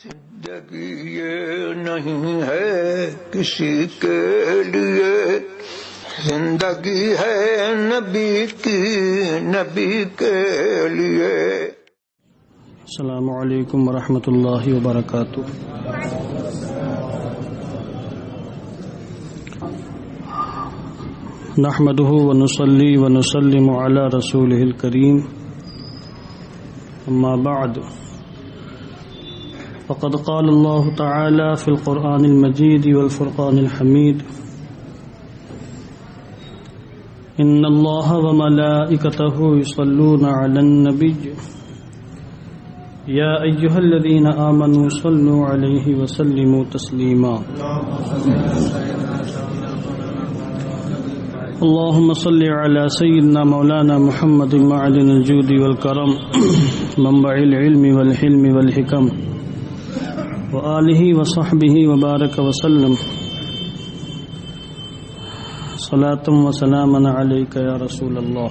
زندگی یہ نہیں ہے کسی کے لیے، زندگی ہے نبی کی، نبی کے لیے۔ السلام علیکم ورحمۃ اللہ وبرکاتہ۔ نحمده ونصلي ونسلم على رسوله الكريم، اما بعد، فقد قال الله تعالى في القرآن المجيد والفرقان الحميد: إن الله وملائكته يصلون على النبي يا أيها الذين آمنوا صلوا عليه وسلموا تسليما۔ اللهم صل على سيدنا مولانا محمد معدن الجود والكرم، منبع العلم والحلم والحكم، وآلہ وصحبہ وبارک وسلم، صلاۃ وسلاما علیک یا رسول اللہ۔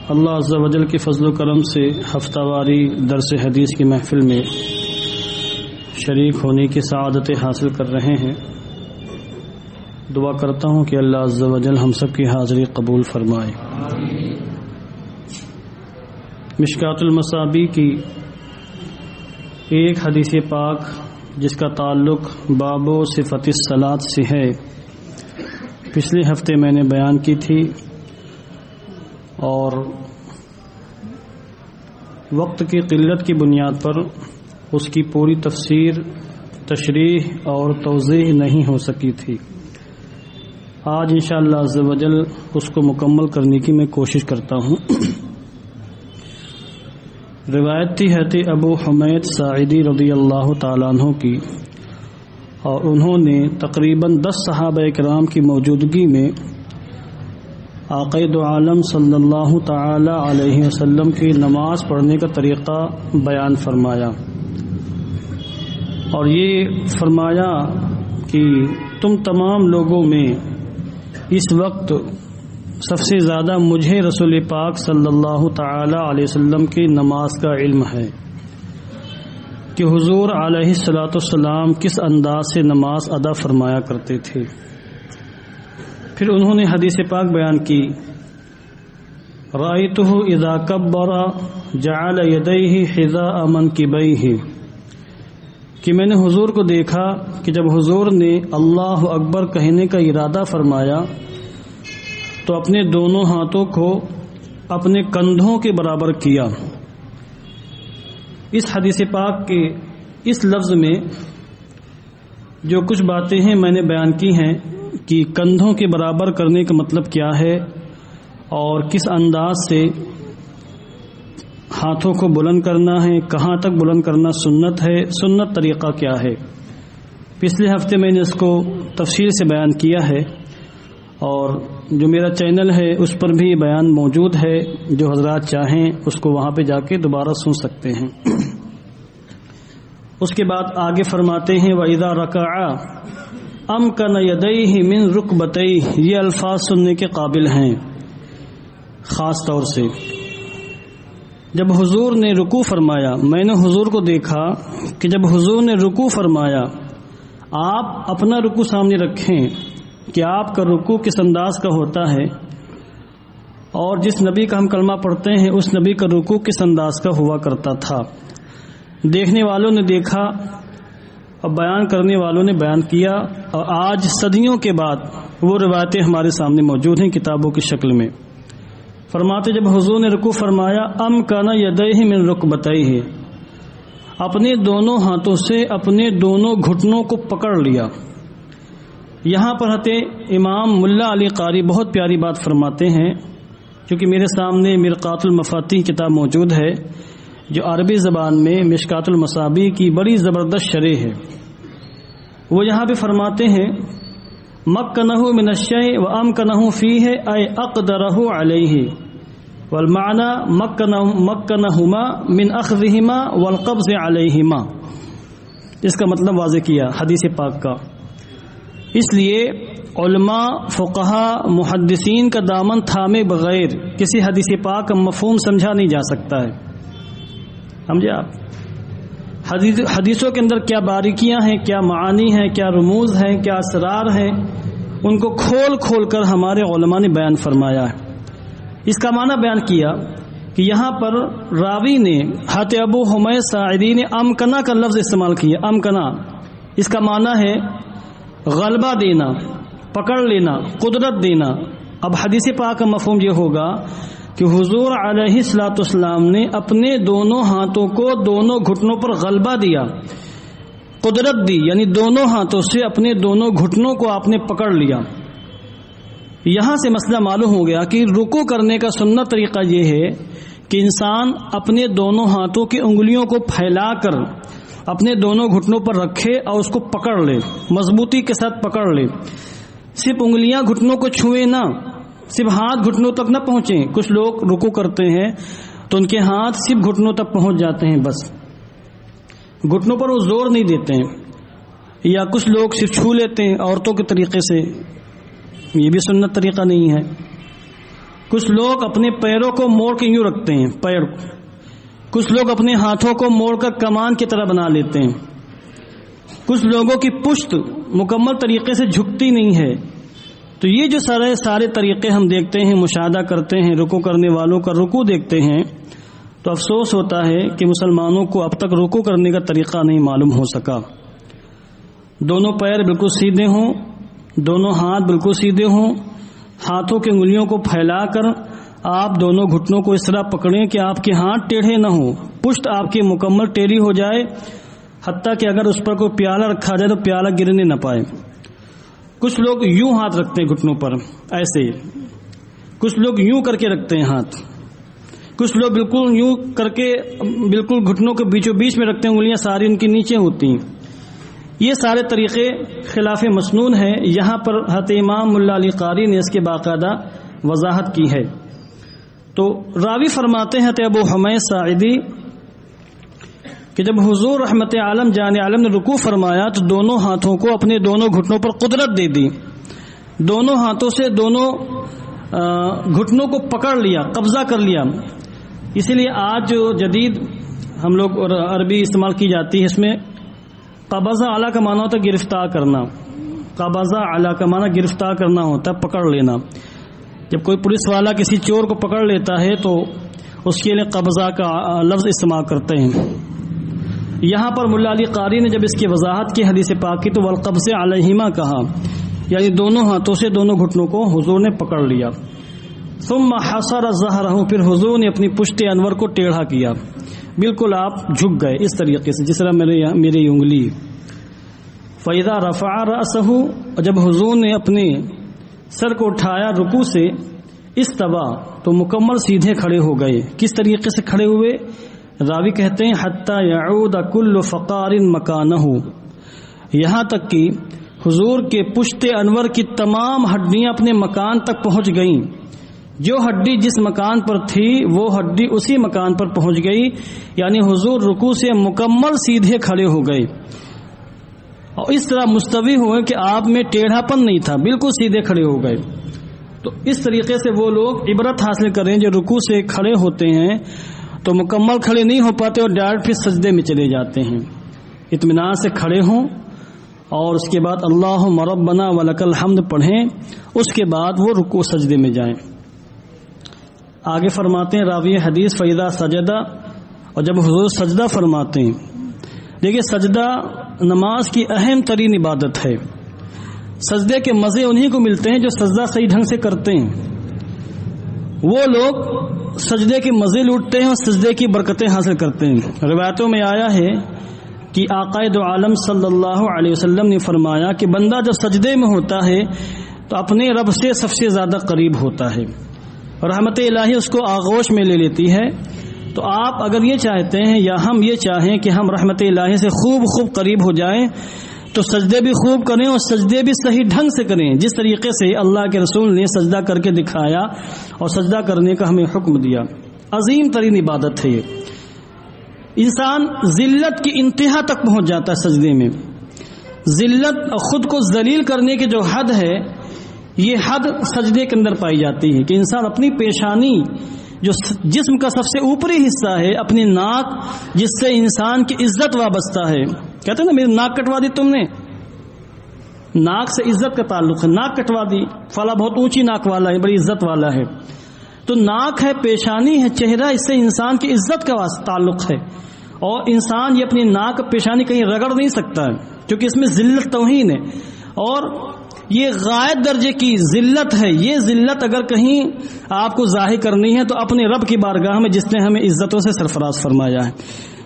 اللہ عز و جل کے فضل و کرم سے ہفتہ واری درس حدیث کی محفل میں شریک ہونے کی سعادت حاصل کر رہے ہیں۔ دعا کرتا ہوں کہ اللہ عز و جل ہم سب کی حاضری قبول فرمائے۔ مشکات المصابیح کی ایک حدیث پاک جس کا تعلق باب و صفت الصلاۃ سے ہے، پچھلے ہفتے میں نے بیان کی تھی، اور وقت کی قلت کی بنیاد پر اس کی پوری تفسیر، تشریح اور توضیح نہیں ہو سکی تھی۔ آج انشاءاللہ عز و جل اس کو مکمل کرنے کی میں کوشش کرتا ہوں۔ روایت تھی حضرت ابو حمید ساعدی رضی اللہ تعالیٰ عنہ کی، اور انہوں نے تقریباً 10 صحابہ کرام کی موجودگی میں آقا دو عالم صلی اللہ تعالی علیہ وسلم کی نماز پڑھنے کا طریقہ بیان فرمایا، اور یہ فرمایا کہ تم تمام لوگوں میں اس وقت سب سے زیادہ مجھے رسول پاک صلی اللہ تعالی علیہ وسلم کی نماز کا علم ہے کہ حضور علیہ الصلاۃ والسلام کس انداز سے نماز ادا فرمایا کرتے تھے۔ پھر انہوں نے حدیث پاک بیان کی: رأیتہ اذا کبر جعل یدیہ حذاء منکبیہ، کہ میں نے حضور کو دیکھا کہ جب حضور نے اللہ اکبر کہنے کا ارادہ فرمایا تو اپنے دونوں ہاتھوں کو اپنے کندھوں کے برابر کیا۔ اس حدیث پاک کے اس لفظ میں جو کچھ باتیں ہیں میں نے بیان کی ہیں کہ کندھوں کے برابر کرنے کا مطلب کیا ہے، اور کس انداز سے ہاتھوں کو بلند کرنا ہے، کہاں تک بلند کرنا سنت ہے، سنت طریقہ کیا ہے۔ پچھلے ہفتے میں نے اس کو تفصیل سے بیان کیا ہے، اور جو میرا چینل ہے اس پر بھی بیان موجود ہے، جو حضرات چاہیں اس کو وہاں پہ جا کے دوبارہ سن سکتے ہیں۔ اس کے بعد آگے فرماتے ہیں: وَإِذَا رَكَعَ أَمْكَنَ يَدَيْهِ مِنْ رُكْبَتَيْهِ، یہ الفاظ سننے کے قابل ہیں۔ خاص طور سے جب حضور نے رکوع فرمایا، میں نے حضور کو دیکھا کہ جب حضور نے رکوع فرمایا، آپ اپنا رکوع سامنے رکھیں کہ آپ کا رکوع کس انداز کا ہوتا ہے، اور جس نبی کا ہم کلمہ پڑھتے ہیں اس نبی کا رکوع کس انداز کا ہوا کرتا تھا۔ دیکھنے والوں نے دیکھا اور بیان کرنے والوں نے بیان کیا، اور آج صدیوں کے بعد وہ روایتیں ہمارے سامنے موجود ہیں کتابوں کی شکل میں۔ فرماتے جب حضور نے رکوع فرمایا، امکن یدیہ من رکبتیہ، اپنے دونوں ہاتھوں سے اپنے دونوں گھٹنوں کو پکڑ لیا۔ یہاں پر امام ملا علی قاری بہت پیاری بات فرماتے ہیں، کیونکہ میرے سامنے مرقات المفاتیح کتاب موجود ہے جو عربی زبان میں مشکات المصابیح کی بڑی زبردست شرح ہے۔ وہ یہاں پہ فرماتے ہیں: مکنہ من الشیء وامکنہ فیہ ای اقدرہ علیہ، والمعنی مکنہما من اخذہما والقبض علیہما۔ اس کا مطلب واضح کیا حدیث پاک کا۔ اس لیے علماء فقہا محدثین کا دامن تھامے بغیر کسی حدیث پاک کا مفہوم سمجھا نہیں جا سکتا ہے. سمجھے آپ؟ حدیثوں کے اندر کیا باریکیاں ہیں، کیا معانی ہیں، کیا رموز ہیں، کیا اسرار ہیں، ان کو کھول کھول کر ہمارے علماء نے بیان فرمایا ہے. اس کا معنی بیان کیا کہ یہاں پر راوی نے حضرت ابو حمید ساعدی نے امکنا کا لفظ استعمال کیا. امکنا اس کا معنی ہے غلبہ دینا، پکڑ لینا، قدرت دینا. اب حدیث پاک کا مفہوم یہ ہوگا کہ حضور علیہ الصلوۃ والسلام نے اپنے دونوں ہاتھوں کو دونوں گھٹنوں پر غلبہ دیا، قدرت دی، یعنی دونوں ہاتھوں سے اپنے دونوں گھٹنوں کو آپ نے پکڑ لیا. یہاں سے مسئلہ معلوم ہو گیا کہ رکوع کرنے کا سنت طریقہ یہ ہے کہ انسان اپنے دونوں ہاتھوں کی انگلیوں کو پھیلا کر اپنے دونوں گھٹنوں پر رکھے اور اس کو پکڑ لے، مضبوطی کے ساتھ پکڑ لے. صرف انگلیاں گھٹنوں کو چھوئے نہ، صرف ہاتھ گھٹنوں تک نہ پہنچیں. کچھ لوگ رکوع کرتے ہیں تو ان کے ہاتھ صرف گھٹنوں تک پہنچ جاتے ہیں، بس گھٹنوں پر وہ زور نہیں دیتے ہیں. یا کچھ لوگ صرف چھو لیتے ہیں عورتوں کے طریقے سے، یہ بھی سنت طریقہ نہیں ہے. کچھ لوگ اپنے پیروں کو موڑ کے یوں رکھتے ہیں، پیر. کچھ لوگ اپنے ہاتھوں کو موڑ کر کمان کی طرح بنا لیتے ہیں. کچھ لوگوں کی پشت مکمل طریقے سے جھکتی نہیں ہے. تو یہ جو سارے طریقے ہم دیکھتے ہیں، مشاہدہ کرتے ہیں، رکوع کرنے والوں کا رکوع دیکھتے ہیں، تو افسوس ہوتا ہے کہ مسلمانوں کو اب تک رکوع کرنے کا طریقہ نہیں معلوم ہو سکا. دونوں پیر بالکل سیدھے ہوں، دونوں ہاتھ بالکل سیدھے ہوں، ہاتھوں کی انگلیوں کو پھیلا کر آپ دونوں گھٹنوں کو اس طرح پکڑیں کہ آپ کے ہاتھ ٹیڑھے نہ ہوں، پشت آپ کی مکمل ٹیڑھی ہو جائے، حتیٰ کہ اگر اس پر کوئی پیالہ رکھا جائے تو پیالہ گرنے نہ پائے. کچھ لوگ یوں ہاتھ رکھتے ہیں گھٹنوں پر ایسے، کچھ لوگ یوں کر کے رکھتے ہیں ہاتھ، کچھ لوگ بالکل یوں کر کے بالکل گھٹنوں کے بیچوں بیچ میں رکھتے ہیں، انگلیاں ساری ان کی نیچے ہوتی ہیں. یہ سارے طریقے خلاف مسنون ہیں. یہاں پر حضرت امام ملا علی قاری نے اس کے باقاعدہ وضاحت کی ہے. تو راوی فرماتے ہیں حضرت ابو حمید ساعدی کہ جب حضور رحمت عالم جان عالم نے رکوع فرمایا تو دونوں ہاتھوں کو اپنے دونوں گھٹنوں پر قدرت دے دی، دونوں ہاتھوں سے دونوں گھٹنوں کو پکڑ لیا، قبضہ کر لیا. اسی لیے آج جو جدید ہم لوگ عربی استعمال کی جاتی ہے، اس میں قبضہ اعلیٰ کا معنی ہوتا ہے گرفتار کرنا. قبضہ اعلیٰ کا معنی گرفتار کرنا ہوتا ہے، پکڑ لینا. جب کوئی پولیس والا کسی چور کو پکڑ لیتا ہے تو اس کے لیے قبضہ کا لفظ استعمال کرتے ہیں. یہاں پر ملا علی قاری نے جب اس کی وضاحت کی حدیث پاک کی تو والقبض علیہما کہا، یعنی دونوں ہاتھوں سے دونوں گھٹنوں کو حضور نے پکڑ لیا. ثم حصر ظہرہ، پھر حضور نے اپنی پشت انور کو ٹیڑھا کیا، بالکل آپ جھک گئے اس طریقے سے جس طرح میری انگلی. فَإِذَا رَفَعَ رَأْسَهُ، جب حضور نے اپنے سر کو اٹھایا رکوع سے، استوا، تو مکمل سیدھے کھڑے ہو گئے. کس طریقے سے کھڑے ہوئے؟ راوی کہتے ہیں حتی یعود کل فقار مکانہ، یہاں تک کہ حضور کے پشت انور کی تمام ہڈیاں اپنے مکان تک پہنچ گئیں. جو ہڈی جس مکان پر تھی وہ ہڈی اسی مکان پر پہنچ گئی، یعنی حضور رکوع سے مکمل سیدھے کھڑے ہو گئے اور اس طرح مستوی ہوئے کہ آپ میں ٹیڑھا پن نہیں تھا، بالکل سیدھے کھڑے ہو گئے. تو اس طریقے سے وہ لوگ عبرت حاصل کریں جو رکوع سے کھڑے ہوتے ہیں تو مکمل کھڑے نہیں ہو پاتے اور ڈائریکٹ پھر سجدے میں چلے جاتے ہیں. اطمینان سے کھڑے ہوں اور اس کے بعد اللہم ربنا ولک الحمد پڑھیں، اس کے بعد وہ رکوع سجدے میں جائیں. آگے فرماتے ہیں راوی حدیث فَإِذَا سَجَدَ، اور جب حضور سجدہ فرماتے ہیں. دیکھیے سجدہ نماز کی اہم ترین عبادت ہے. سجدے کے مزے انہی کو ملتے ہیں جو سجدہ صحیح ڈھنگ سے کرتے ہیں. وہ لوگ سجدے کے مزے لوٹتے ہیں اور سجدے کی برکتیں حاصل کرتے ہیں. روایتوں میں آیا ہے کہ آقا دو عالم صلی اللہ علیہ وسلم نے فرمایا کہ بندہ جب سجدے میں ہوتا ہے تو اپنے رب سے سب سے زیادہ قریب ہوتا ہے، رحمت الہی اس کو آغوش میں لے لیتی ہے. تو آپ اگر یہ چاہتے ہیں یا ہم یہ چاہیں کہ ہم رحمت الہی سے خوب قریب ہو جائیں تو سجدے بھی خوب کریں اور سجدے بھی صحیح ڈھنگ سے کریں، جس طریقے سے اللہ کے رسول نے سجدہ کر کے دکھایا اور سجدہ کرنے کا ہمیں حکم دیا. عظیم ترین عبادت ہے یہ. انسان ذلت کی انتہا تک پہنچ جاتا ہے سجدے میں. ذلت اور خود کو ذلیل کرنے کی جو حد ہے یہ حد سجدے کے اندر پائی جاتی ہے کہ انسان اپنی پیشانی جو جسم کا سب سے اوپری حصہ ہے، اپنی ناک جس سے انسان کی عزت وابستہ ہے، کہتے ہیں نا میری ناک کٹوا دی تم نے، ناک سے عزت کا تعلق ہے، ناک کٹوا دی، فلاں بہت اونچی ناک والا ہے، بڑی عزت والا ہے، تو ناک ہے، پیشانی ہے، چہرہ، اس سے انسان کی عزت کا تعلق ہے، اور انسان یہ اپنی ناک پیشانی کہیں رگڑ نہیں سکتا ہے کیونکہ اس میں ذلت توہین ہے، اور یہ غائب درجے کی ذلت ہے۔ یہ ذلت اگر کہیں آپ کو ظاہر کرنی ہے تو اپنے رب کی بارگاہ میں جس نے ہمیں عزتوں سے سرفراز فرمایا ہے،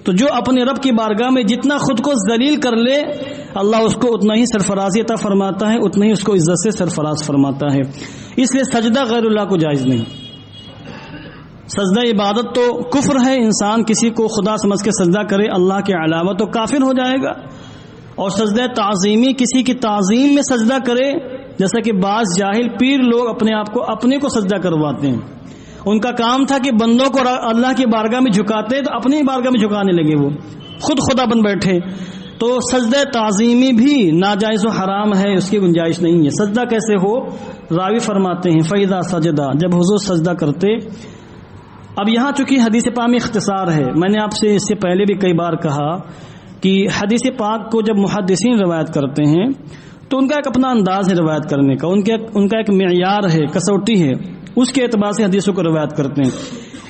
تو جو اپنے رب کی بارگاہ میں جتنا خود کو ذلیل کر لے اللہ اس کو اتنا ہی سرفرازی عطا فرماتا ہے، اتنا ہی اس کو عزت سے سرفراز فرماتا ہے۔ اس لیے سجدہ غیر اللہ کو جائز نہیں۔ سجدہ عبادت تو کفر ہے، انسان کسی کو خدا سمجھ کے سجدہ کرے اللہ کے علاوہ تو کافر ہو جائے گا، اور سجدہ تعظیمی کسی کی تعظیم میں سجدہ کرے، جیسا کہ بعض جاہل پیر لوگ اپنے کو سجدہ کرواتے ہیں، ان کا کام تھا کہ بندوں کو اللہ کی بارگاہ میں جھکاتے تو اپنی بارگاہ میں جھکانے لگے، وہ خود خدا بن بیٹھے، تو سجدہ تعظیمی بھی ناجائز و حرام ہے، اس کی گنجائش نہیں ہے۔ سجدہ کیسے ہو؟ راوی فرماتے ہیں فَإِذَا سَجَدَ، جب حضور سجدہ کرتے۔ اب یہاں چونکہ حدیث پاک میں اختصار ہے، میں نے آپ سے اس سے پہلے بھی کئی بار کہا کہ حدیث پاک کو جب محدثین روایت کرتے ہیں تو ان کا ایک اپنا انداز ہے روایت کرنے کا، ان کا ایک معیار ہے، کسوٹی ہے، اس کے اعتبار سے حدیثوں کو روایت کرتے ہیں۔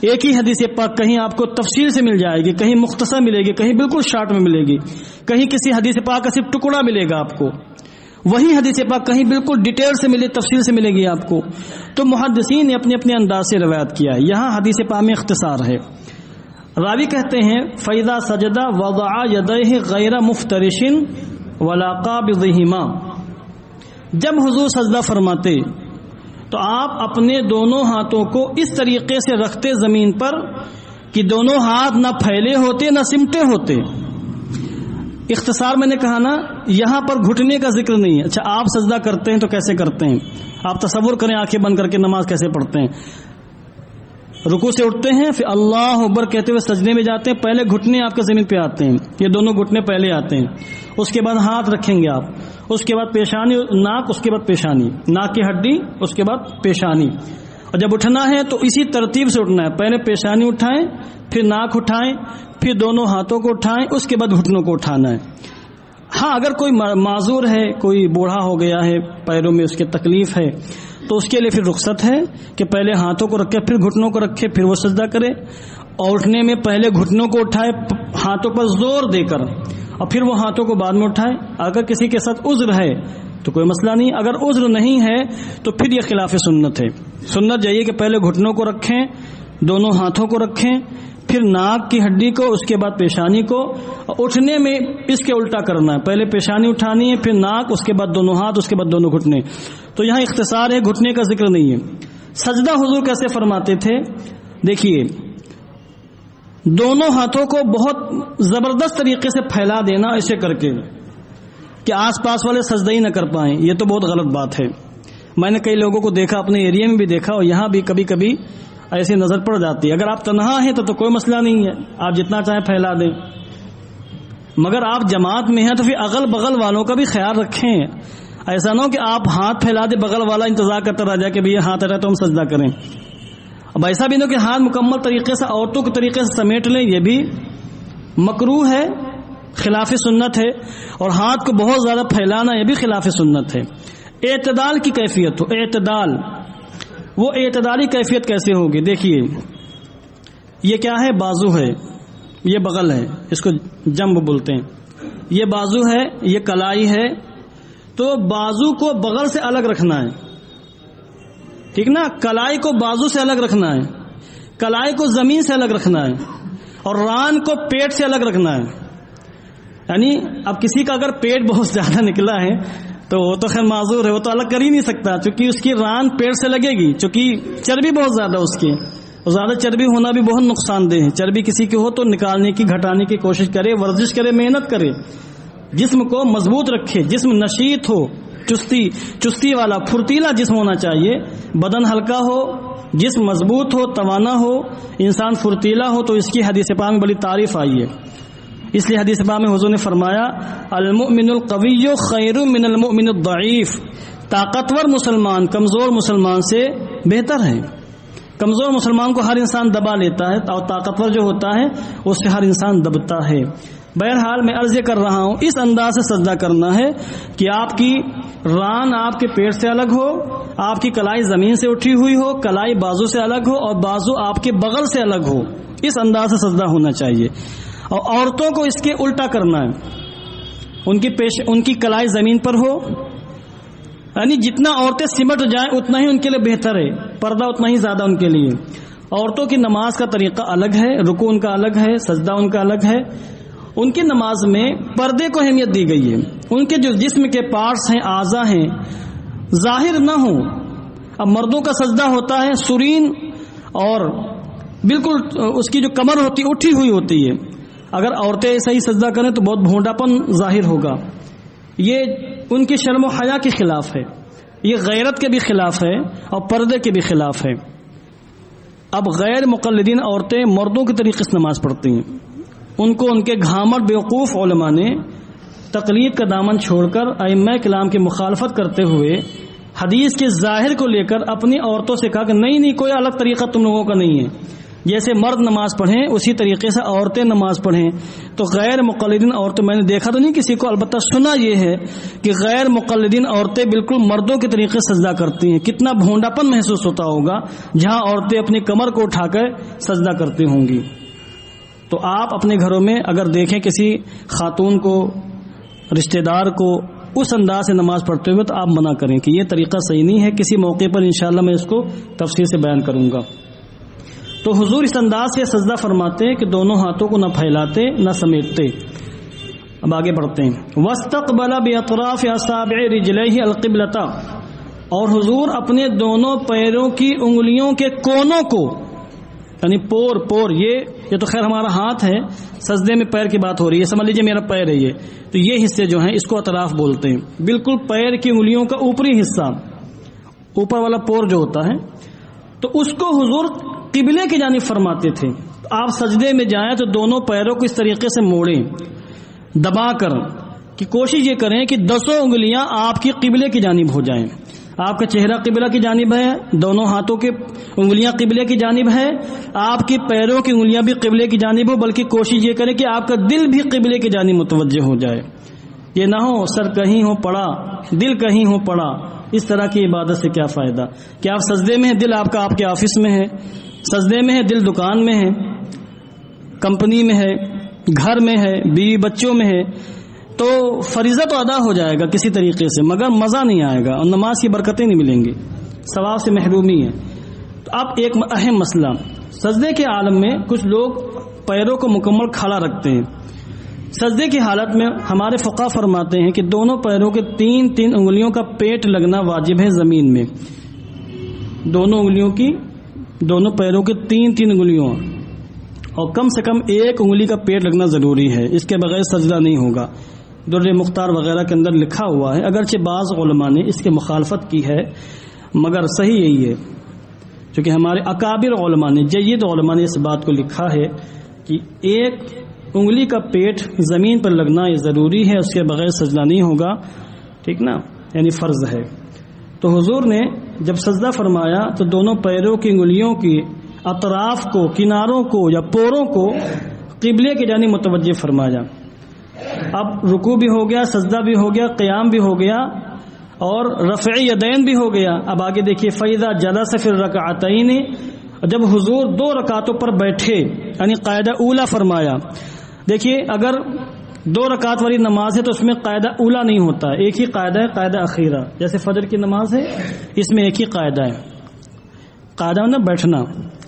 ایک ہی حدیث پاک کہیں آپ کو تفصیل سے مل جائے گی، کہیں مختصر ملے گی، کہیں بالکل شارٹ میں ملے گی، کہیں کسی حدیث پاک کا صرف ٹکڑا ملے گا آپ کو، وہی حدیث پاک کہیں بالکل ڈیٹیل سے ملے، تفصیل سے ملے گی آپ کو۔ تو محدثین نے اپنے اپنے انداز سے روایت کیا ہے، یہاں حدیث پاک میں اختصار ہے۔ راوی کہتے ہیں فَإِذَا سَجَدَ وَضَعَ يَدَيْهِ غَيْرَ مُفْتَرِشٍ وَلَا قَابِضِهِمَا، جب حضور سجدہ فرماتے تو آپ اپنے دونوں ہاتھوں کو اس طریقے سے رکھتے زمین پر کہ دونوں ہاتھ نہ پھیلے ہوتے نہ سمٹے ہوتے۔ اختصار میں نے کہا نا، یہاں پر گھٹنے کا ذکر نہیں ہے۔ اچھا آپ سجدہ کرتے ہیں تو کیسے کرتے ہیں؟ آپ تصور کریں آنکھیں بند کر کے نماز کیسے پڑھتے ہیں۔ رکوع سے اٹھتے ہیں، پھر اللہ اکبر کہتے ہوئے سجدے میں جاتے ہیں، پہلے گھٹنے آپ کے زمین پہ آتے ہیں، یہ دونوں گھٹنے پہلے آتے ہیں، اس کے بعد ہاتھ رکھیں گے آپ، اس کے بعد پیشانی ناک، اس کے بعد پیشانی، ناک کی ہڈی، اس کے بعد پیشانی، اور جب اٹھنا ہے تو اسی ترتیب سے اٹھنا ہے، پہلے پیشانی اٹھائیں، پھر ناک اٹھائیں، پھر دونوں ہاتھوں کو اٹھائیں، اس کے بعد گھٹنوں کو اٹھانا ہے۔ ہاں اگر کوئی معذور ہے، کوئی بوڑھا ہو گیا ہے، پیروں میں اس کی تکلیف ہے، تو اس کے لیے پھر رخصت ہے کہ پہلے ہاتھوں کو رکھے، پھر گھٹنوں کو رکھے، پھر وہ سجدہ کرے، اور اٹھنے میں پہلے گھٹنوں کو اٹھائے ہاتھوں پر زور دے کر، اور پھر وہ ہاتھوں کو بعد میں اٹھائے۔ اگر کسی کے ساتھ عذر ہے تو کوئی مسئلہ نہیں، اگر عذر نہیں ہے تو پھر یہ خلاف سنت ہے۔ سنت یہی ہے کہ پہلے گھٹنوں کو رکھیں، دونوں ہاتھوں کو رکھیں، پھر ناک کی ہڈی کو، اس کے بعد پیشانی کو، اور اٹھنے میں اس کے الٹا کرنا ہے، پہلے پیشانی اٹھانی ہے، پھر ناک، اس کے بعد دونوں ہاتھ، اس کے بعد دونوں گھٹنے۔ تو یہاں اختصار ہے، گھٹنے کا ذکر نہیں ہے۔ سجدہ حضور کیسے فرماتے تھے؟ دیکھیے، دونوں ہاتھوں کو بہت زبردست طریقے سے پھیلا دینا ایسے کر کے کہ آس پاس والے سجدہ ہی نہ کر پائیں، یہ تو بہت غلط بات ہے۔ میں نے کئی لوگوں کو دیکھا، اپنے ایریا میں بھی دیکھا، اور یہاں بھی کبھی کبھی ایسی نظر پڑ جاتی ہے۔ اگر آپ تنہا ہیں تو کوئی مسئلہ نہیں ہے، آپ جتنا چاہیں پھیلا دیں، مگر آپ جماعت میں ہیں تو پھر اغل بغل والوں کا بھی خیال رکھیں۔ ایسا نہ ہو کہ آپ ہاتھ پھیلا دیں، بغل والا انتظار کرتا رہ جائے کہ بھئی ہاتھ رہے تو ہم سجدہ کریں۔ اب ایسا بھی نہ کہ ہاتھ مکمل طریقے سے عورتوں کے طریقے سے سمیٹ لیں، یہ بھی مکروہ ہے، خلاف سنت ہے، اور ہاتھ کو بہت زیادہ پھیلانا یہ بھی خلاف سنت ہے۔ اعتدال کی کیفیت ہو، اعتدال، وہ اعتدالی کیفیت کیسے ہوگی؟ دیکھیے، یہ کیا ہے؟ بازو ہے، یہ بغل ہے، اس کو جنب بولتے ہیں، یہ بازو ہے، یہ کلائی ہے، تو بازو کو بغل سے الگ رکھنا ہے، ٹھیک نا؟ کلائی کو بازو سے الگ رکھنا ہے، کلائی کو زمین سے الگ رکھنا ہے، اور ران کو پیٹ سے الگ رکھنا ہے۔ یعنی اب کسی کا اگر پیٹ بہت زیادہ نکلا ہے تو وہ تو خیر معذور ہے، وہ تو الگ کر ہی نہیں سکتا، چونکہ اس کی ران پیٹ سے لگے گی، چونکہ چربی بہت زیادہ اس کی، اور زیادہ چربی ہونا بھی بہت نقصان دہ ہے۔ چربی کسی کی ہو تو نکالنے کی، گھٹانے کی کوشش کرے، ورزش کرے، محنت کرے، جسم کو مضبوط رکھے، جسم نشیط ہو، چستی والا پھرتیلا جسم ہونا چاہیے، بدن ہلکا ہو، جسم مضبوط ہو، توانا ہو، انسان پھرتیلا ہو، تو اس کی حدیث پاک میں بڑی تعریف آئی ہے۔ اس لیے حدیث پاک میں حضور نے فرمایا المؤمن القوی خیر من المؤمن الضعیف، طاقتور مسلمان کمزور مسلمان سے بہتر ہے. کمزور مسلمان کو ہر انسان دبا لیتا ہے اور طاقتور جو ہوتا ہے اس سے ہر انسان دبتا ہے. بہرحال میں عرض کر رہا ہوں اس انداز سے سجدہ کرنا ہے کہ آپ کی ران آپ کے پیٹ سے الگ ہو, آپ کی کلائی زمین سے اٹھی ہوئی ہو, کلائی بازو سے الگ ہو اور بازو آپ کے بغل سے الگ ہو. اس انداز سے سجدہ ہونا چاہیے. اور عورتوں کو اس کے الٹا کرنا ہے, ان کی کلائی زمین پر ہو, یعنی جتنا عورتیں سمٹ جائیں اتنا ہی ان کے لیے بہتر ہے, پردہ اتنا ہی زیادہ ان کے لیے. عورتوں کی نماز کا طریقہ الگ ہے, رکوع ان کا الگ ہے, سجدہ ان کا الگ ہے. ان کی نماز میں پردے کو اہمیت دی گئی ہے. ان کے جو جسم کے پارٹس ہیں, اعضاء ہیں, ظاہر نہ ہوں. اب مردوں کا سجدہ ہوتا ہے سرین اور بالکل اس کی جو کمر ہوتی اٹھی ہوئی ہوتی ہے. اگر عورتیں ایسا ہی سجدہ کریں تو بہت بھونڈاپن ظاہر ہوگا. یہ ان کی شرم و حیا کے خلاف ہے, یہ غیرت کے بھی خلاف ہے اور پردے کے بھی خلاف ہے. اب غیر مقلدین عورتیں مردوں کے طریقے سے نماز پڑھتی ہیں. ان کو ان کے گھامر بیوقوف علماء نے تقلید کا دامن چھوڑ کر ائمہ کلام کی مخالفت کرتے ہوئے حدیث کے ظاہر کو لے کر اپنی عورتوں سے کہا کہ نہیں کوئی الگ طریقہ تم لوگوں کا نہیں ہے. جیسے مرد نماز پڑھیں اسی طریقے سے عورتیں نماز پڑھیں. تو غیر مقلدین عورتیں, میں نے دیکھا تو نہیں کسی کو, البتہ سنا یہ ہے کہ غیر مقلدین عورتیں بالکل مردوں کے طریقے سے سجدہ کرتی ہیں. کتنا بھونڈاپن محسوس ہوتا ہوگا جہاں عورتیں اپنی کمر کو اٹھا کر سجدہ کرتی ہوں گی. تو آپ اپنے گھروں میں اگر دیکھیں کسی خاتون کو, رشتہ دار کو اس انداز سے نماز پڑھتے ہوئے تو آپ منع کریں کہ یہ طریقہ صحیح نہیں ہے. کسی موقع پر انشاءاللہ میں اس کو تفصیل سے بیان کروں گا. تو حضور اس انداز سے سجدہ فرماتے کہ دونوں ہاتھوں کو نہ پھیلاتے نہ سمیٹتے. اب آگے بڑھتے ہیں. واستقبل باطراف اصابع رجلیہ القبلۃ, اور حضور اپنے دونوں پیروں کی انگلیوں کے کونوں کو, یعنی پور یہ تو خیر ہمارا ہاتھ ہے, سجدے میں پیر کی بات ہو رہی ہے, سمجھ لیجیے میرا پیر ہے یہ, تو یہ حصے جو ہیں اس کو اطراف بولتے ہیں. بالکل پیر کی انگلیوں کا اوپری حصہ, اوپر والا پور جو ہوتا ہے, تو اس کو حضور قبلے کی جانب فرماتے تھے. آپ سجدے میں جائیں تو دونوں پیروں کو اس طریقے سے موڑیں دبا کر, کہ کوشش یہ کریں کہ 10 انگلیاں آپ کی قبلے کی جانب ہو جائیں. آپ کا چہرہ قبلہ کی جانب ہے, دونوں ہاتھوں کے انگلیاں قبلے کی جانب ہے, آپ کی پیروں کی انگلیاں بھی قبلے کی جانب ہو, بلکہ کوشش یہ کریں کہ آپ کا دل بھی قبلے کی جانب متوجہ ہو جائے. یہ نہ ہو سر کہیں ہو پڑا دل کہیں ہو پڑا. اس طرح کی عبادت سے کیا فائدہ کہ آپ سجدے میں ہیں, دل آپ کا آپ کے آفس میں ہے, سجدے میں ہے دل دکان میں ہے, کمپنی میں ہے, گھر میں ہے, بیوی بچوں میں ہے. تو فریضہ تو ادا ہو جائے گا کسی طریقے سے, مگر مزہ نہیں آئے گا اور نماز کی برکتیں نہیں ملیں گی, ثواب سے محرومی ہے. تو اب ایک اہم مسئلہ, سجدے کے عالم میں کچھ لوگ پیروں کو مکمل کھڑا رکھتے ہیں. سجدے کی حالت میں ہمارے فقہ فرماتے ہیں کہ دونوں پیروں کے 3 انگلیوں کا پیٹ لگنا واجب ہے زمین میں. دونوں انگلیوں کی, دونوں پیروں کے 3 انگلیوں اور کم سے کم 1 انگلی کا پیٹ لگنا ضروری ہے, اس کے بغیر سجدہ نہیں ہوگا. در مختار وغیرہ کے اندر لکھا ہوا ہے, اگرچہ بعض علماء نے اس کے مخالفت کی ہے, مگر صحیح یہی ہے کیونکہ ہمارے اکابر علماء نے, جید علماء نے اس بات کو لکھا ہے کہ 1 انگلی کا پیٹ زمین پر لگنا یہ ضروری ہے, اس کے بغیر سجدہ نہیں ہوگا. ٹھیک نا, یعنی فرض ہے. تو حضور نے جب سجدہ فرمایا تو دونوں پیروں کی انگلیوں کی اطراف کو, کناروں کو یا پوروں کو قبلے کی جانب متوجہ فرمایا. اب رکوع بھی ہو گیا, سجدہ بھی ہو گیا, قیام بھی ہو گیا اور رفع یدین بھی ہو گیا. اب آگے دیکھیے, فَإِذَا جَلَسَ فِي الرَّكْعَتَيْنِ, جب حضور 2 رکعتوں پر بیٹھے یعنی قاعدہ اولا فرمایا. دیکھیے اگر 2 رکعت والی نماز ہے تو اس میں قاعدہ اولا نہیں ہوتا, ایک ہی قاعدہ ہے, قاعدہ اخیرہ. جیسے فجر کی نماز ہے اس میں ایک ہی قاعدہ ہے, قاعدہ نا بیٹھنا,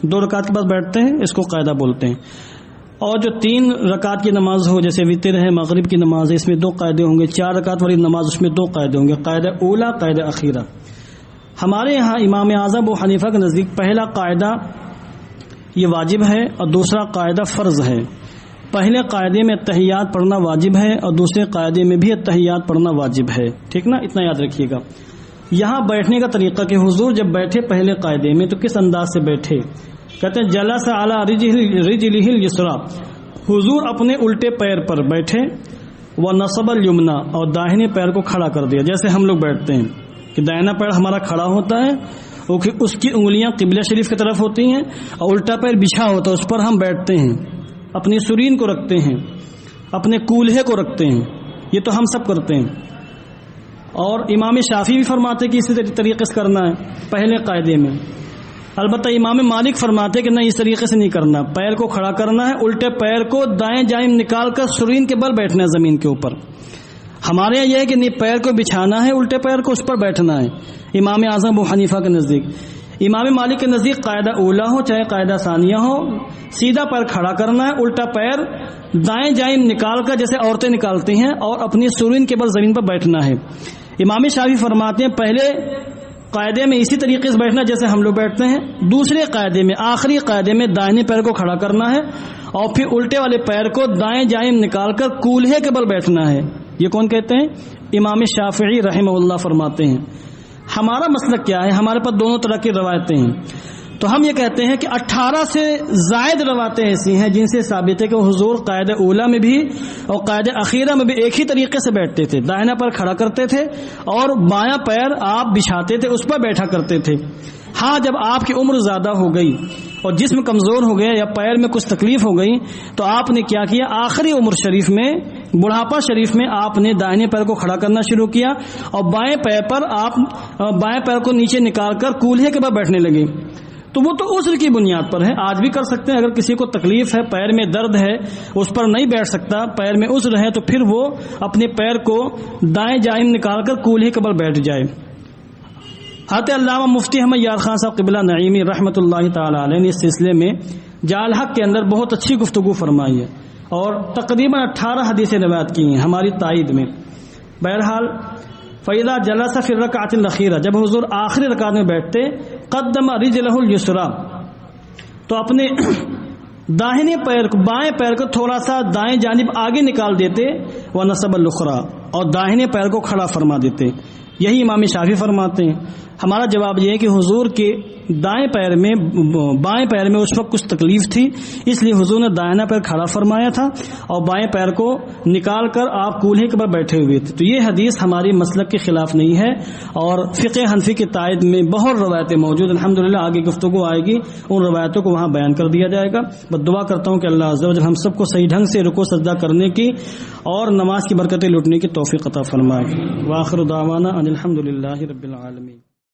2 رکعت کے بعد بیٹھتے ہیں, اس کو قاعدہ بولتے ہیں. اور جو 3 رکعت کی نماز ہو جیسے وتر ہے, مغرب کی نماز ہے, اس میں 2 قاعدے ہوں گے. 4 رکعت والی نماز اس میں 2 قاعدے ہوں گے, قاعدہ اولا, قاعدہ اخیرہ. ہمارے یہاں امام اعظم ابو حنیفہ کے نزدیک پہلا قاعدہ یہ واجب ہے اور دوسرا قاعدہ فرض ہے. پہلے قاعدے میں تحیات پڑھنا واجب ہے اور دوسرے قاعدے میں بھی تحیات پڑھنا واجب ہے. ٹھیک نا, اتنا یاد رکھیے گا. یہاں بیٹھنے کا طریقہ کہ حضور جب بیٹھے پہلے قاعدے میں تو کس انداز سے بیٹھے, کہتے ہیں جلس علی رجلہ الیسری, حضور اپنے الٹے پیر پر بیٹھے, ونصب الیمنی, اور داہنے پیر کو کھڑا کر دیا جیسے ہم لوگ بیٹھتے ہیں. کہ دائنا پیر ہمارا کھڑا ہوتا ہے، اس کی انگلیاں قبلہ شریف کی طرف ہوتی ہیں، اور الٹا پیر بچھا ہوتا ہے، اس پر ہم بیٹھتے ہیں، اپنی سرین کو رکھتے ہیں، اپنے کولہے کو رکھتے ہیں، یہ تو ہم سب کرتے ہیں۔ اور امام شافعی بھی فرماتے کہ اسی طریقے سے کرنا ہے پہلے قاعدے میں۔ البتہ امام مالک فرماتے کہ نہیں، اس طریقے سے نہیں کرنا، پیر کو کھڑا کرنا ہے، الٹے پیر کو دائیں جانب نکال کر سرین کے بل بیٹھنا ہے زمین کے اوپر۔ ہمارے یہاں یہ ہے کہ نہیں، پیر کو بچھانا ہے، الٹے پیر کو اس پر بیٹھنا ہے، امام اعظم ابو حنیفہ کے نزدیک۔ امام مالک کے نزدیک قاعدہ اولا ہو چاہے قاعدہ ثانیہ ہو، سیدھا پیر کھڑا کرنا ہے، الٹا پیر دائیں جانب نکال کر جیسے عورتیں نکالتی ہیں، اور اپنی سرین کے بل زمین پر بیٹھنا ہے۔ امام شافعی فرماتے ہیں پہلے قاعدے میں اسی طریقے سے بیٹھنا جیسے ہم لوگ بیٹھتے ہیں، دوسرے قاعدے میں، آخری قاعدے میں دائیں پیر کو کھڑا کرنا ہے، اور پھر الٹے والے پیر کو دائیں جانب نکال کر کولہے کے بل بیٹھنا ہے۔ یہ کون کہتے ہیں؟ امام شافعی رحمہ اللہ فرماتے ہیں۔ ہمارا مسلک کیا ہے؟ ہمارے پاس دونوں طرح کی روایتیں ہیں، تو ہم یہ کہتے ہیں کہ 18 سے زائد روایتیں ایسی ہیں جن سے ثابت ہے کہ حضور قاعدہ اولا میں بھی اور قاعدہ اخیرہ میں بھی ایک ہی طریقے سے بیٹھتے تھے، دائنا پیر کھڑا کرتے تھے اور بایاں پیر آپ بچھاتے تھے، اس پر بیٹھا کرتے تھے۔ ہاں، جب آپ کی عمر زیادہ ہو گئی اور جسم کمزور ہو گیا یا پیر میں کچھ تکلیف ہو گئی تو آپ نے کیا کیا، آخری عمر شریف میں، بڑھاپا شریف میں آپ نے دائنے پیر کو کھڑا کرنا شروع کیا اور بائیں پیر کو نیچے نکال کر کولہے کے بعد بیٹھنے لگے۔ تو وہ تو عذر کی بنیاد پر ہے، آج بھی کر سکتے ہیں۔ اگر کسی کو تکلیف ہے، پیر میں درد ہے، اس پر نہیں بیٹھ سکتا، پیر میں عذر ہے، تو پھر وہ اپنے پیر کو دائیں جانب نکال کر کولہے کے بل بیٹھ جائے۔ حضرت علامہ مفتی احمد یار خان صاحب قبلہ نعیمی رحمۃ اللہ تعالی علیہ نے اس سلسلے میں جال حق کے اندر بہت اچھی گفتگو فرمائی ہے اور تقریباً 18 حدیثیں روایت کی ہیں ہماری تائید میں۔ بہرحال فَإِذَا جَلَسَ فِي الرَّكْعَةِ الْأَخِيرَةِ، جب حضور آخری رکعت میں بیٹھتے، قدم رجلہ الیسریٰ، تو اپنے داہنے پیر کو، بائیں پیر کو تھوڑا سا دائیں جانب آگے نکال دیتے، وَنَصَبَ الْأُخْرَىٰ، اور داہنے پیر کو کھڑا فرما دیتے۔ یہی امام شافعی فرماتے ہیں۔ ہمارا جواب یہ ہے کہ حضور کے بائیں پیر میں اس وقت کچھ تکلیف تھی، اس لیے حضور نے دائنا پیر کھڑا فرمایا تھا اور بائیں پیر کو نکال کر آپ کولہے کے پر بیٹھے ہوئے تھے۔ تو یہ حدیث ہماری مسلک کے خلاف نہیں ہے، اور فقہ حنفی کی تائید میں بہت روایتیں موجود، الحمدللہ آگے گفتگو آئے گی، ان روایتوں کو وہاں بیان کر دیا جائے گا۔ بس دعا کرتا ہوں کہ اللہ عز و جل ہم سب کو صحیح ڈھنگ سے رکوع سجدہ کرنے کی اور نماز کی برکتیں لوٹنے کی توفیق عطا فرمائے۔ وآخر دعوانا ان الحمدللہ رب العالمین۔